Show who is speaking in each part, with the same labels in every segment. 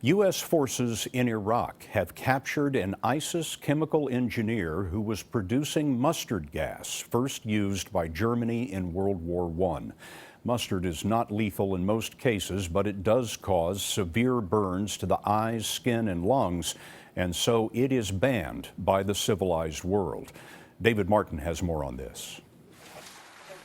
Speaker 1: U.S. forces in Iraq have captured an ISIS chemical engineer who was producing mustard gas, first used by Germany in World War I. Mustard is not lethal in most cases, but it does cause severe burns to the eyes, skin, and lungs, and so it is banned by the civilized world. David Martin has more on this.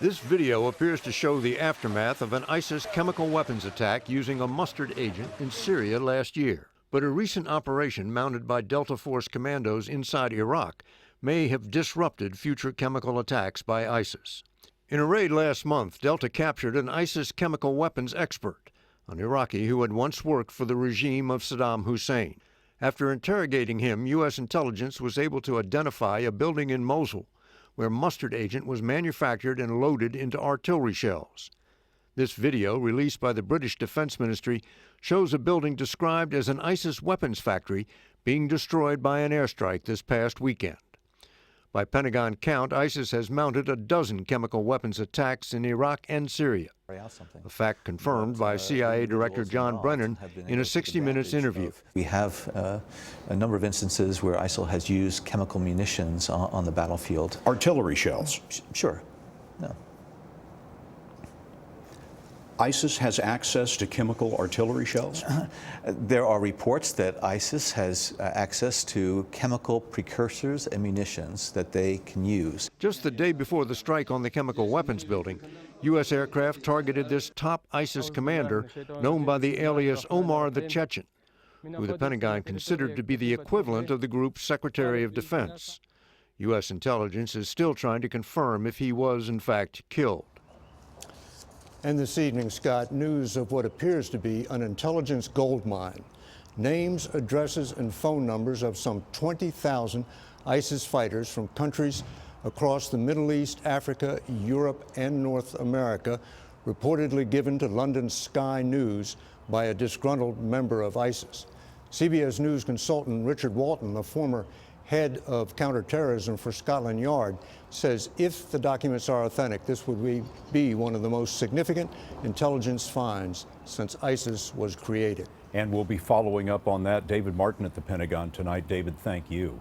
Speaker 2: This video appears to show the aftermath of an ISIS chemical weapons attack using a mustard agent in Syria last year. But a recent operation mounted by Delta Force commandos inside Iraq may have disrupted future chemical attacks by ISIS. In a raid last month, Delta captured an ISIS chemical weapons expert, an Iraqi who had once worked for the regime of Saddam Hussein. After interrogating him, U.S. intelligence was able to identify a building in Mosul where mustard agent was manufactured and loaded into artillery shells. This video, released by the British Defense Ministry, shows a building described as an ISIS weapons factory being destroyed by an airstrike this past weekend. By Pentagon count, ISIS has mounted a dozen chemical weapons attacks in Iraq and Syria, a fact confirmed by CIA Director John Brennan in a 60 Minutes interview.
Speaker 3: We have a number of instances where ISIL has used chemical munitions on the battlefield.
Speaker 1: Artillery shells.
Speaker 3: Sure. No.
Speaker 1: ISIS has access to chemical artillery shells?
Speaker 3: There are reports that ISIS has access to chemical precursors and munitions that they can use.
Speaker 2: Just the day before the strike on the chemical weapons building, U.S. aircraft targeted this top ISIS commander, known by the alias Omar the Chechen, who the Pentagon considered to be the equivalent of the group's Secretary of Defense. U.S. intelligence is still trying to confirm if he was, in fact, killed.
Speaker 4: And this evening, Scott, news of what appears to be an intelligence gold mine. Names, addresses, and phone numbers of some 20,000 ISIS fighters from countries across the Middle East, Africa, Europe, and North America, reportedly given to London's Sky News by a disgruntled member of ISIS. CBS News consultant Richard Walton, the former head of counterterrorism for Scotland Yard, says if the documents are authentic, this would be one of the most significant intelligence finds since ISIS was created.
Speaker 1: And we'll be following up on that. David Martin at the Pentagon tonight. David, thank you.